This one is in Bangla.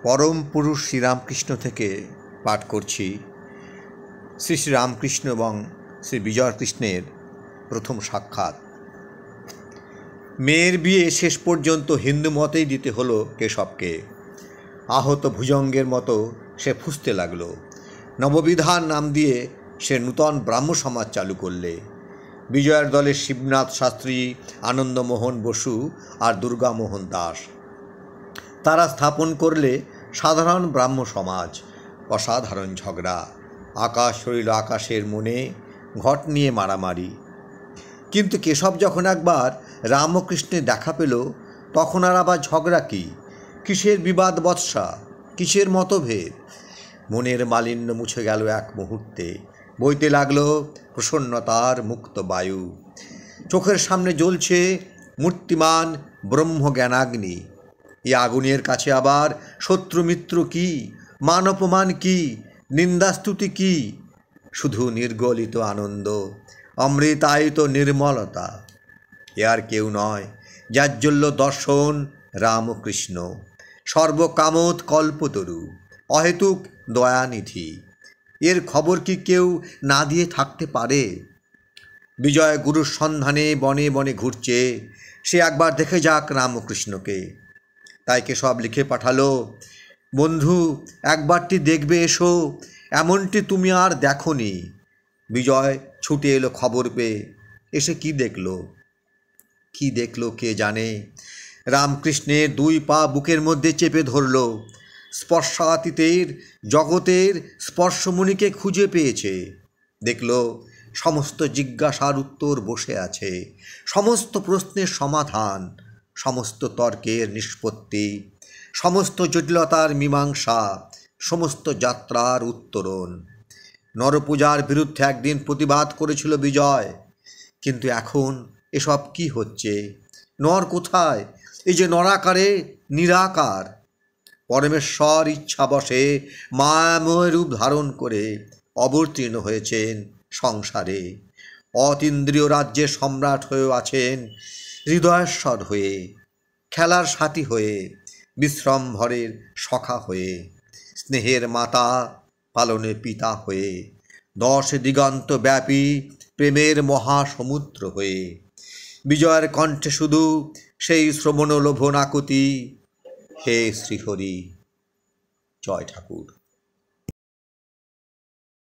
পরম পুরুষ শ্রীরামকৃষ্ণ থেকে পাঠ করছি। শ্রী শ্রীরামকৃষ্ণ এবং শ্রী বিজয়কৃষ্ণের প্রথম সাক্ষাৎ। মেয়ের বিয়ে শেষ পর্যন্ত হিন্দু মতেই দিতে হলো কেশবকে। আহত ভুজঙ্গের মতো সে ফুঁসতে লাগলো। নববিধান নাম দিয়ে সে নূতন ব্রাহ্ম সমাজ চালু করলে। বিজয়ের দলে শিবনাথ শাস্ত্রী, আনন্দমোহন বসু আর দুর্গামোহন দাস। তারা স্থাপন করলে সাধারণ ব্রাহ্ম সমাজ। অসাধারণ ঝগড়া, আকাশ হইল আকাশের মনে, ঘট নিয়ে মারামারি। কিন্তু কেশব যখন একবার রামকৃষ্ণের দেখা পেল, তখন আর আবার ঝগড়া কি, কিসের বিবাদ বৎসা, কিসের মতভেদ? মনের মালিন্য মুছে গেল এক মুহূর্তে। বইতে লাগলো প্রসন্নতার মুক্ত বায়ু। চোখের সামনে জ্বলছে মূর্তিমান ব্রহ্মজ্ঞানাগ্নি। এই আগুনের কাছে আবার শত্রু মিত্র কি, মান অপমান কি, নিন্দাস্তুতি কি? শুধু নির্গলিত আনন্দ, অমৃতায়িত নির্মলতা। এ আর কেউ নয়, জাজ্জল্য দর্শন রামকৃষ্ণ, সর্বকামোৎ কল্পতরু, অহেতুক দয়ানিধি। এর খবর কি কেউ না দিয়ে থাকতে পারে? বিজয় গুরুর সন্ধানে বনে বনে ঘুরছে, সে একবার দেখে যাক রামকৃষ্ণকে। তাই কেশব লিখে পাঠালো, বন্ধু একবারটি দেখবে এসো, এমনটি তুমি আর দেখোনি। বিজয় ছুটে এলো খবর পেয়ে। এসে কি দেখলো কে জানে। রামকৃষ্ণের দুই পা বুকের মধ্যে চেপে ধরল। স্পর্শাতীতের জগতের স্পর্শমণিকে খুঁজে পেয়েছে। দেখল সমস্ত জিজ্ঞাসার উত্তর বসে আছে, সমস্ত প্রশ্নের সমাধান, সমস্ত তর্কের নিষ্পত্তি, সমস্ত জটিলতার মীমাংসা, সমস্ত যাত্রার উত্তরণ। নরপূজার বিরুদ্ধে একদিন প্রতিবাদ করেছিল বিজয়, কিন্তু এখন এসব কি হচ্ছে? নর কোথায়? এই যে নরাকারে নিরাকার পরমেশ্বর ইচ্ছাবশে মায়াময় রূপ ধারণ করে অবতীর্ণ হয়েছেন সংসারে। অতীন্দ্রিয় রাজ্যের সম্রাট হয়েও আছেন, হৃদয়েশ্বর হয়ে, খেলার সাথী হয়ে, বিশ্রম্ভরের সখা হয়ে, স্নেহের মাতা, পালনের পিতা হয়ে, 10 দিগন্ত ব্যাপী প্রেমের মহাসমুদ্র হয়ে। বিজয়ের কণ্ঠে শুধু সেই শ্রবণ লোভন আকুতি, হে শ্রীহরি। জয় ঠাকুর।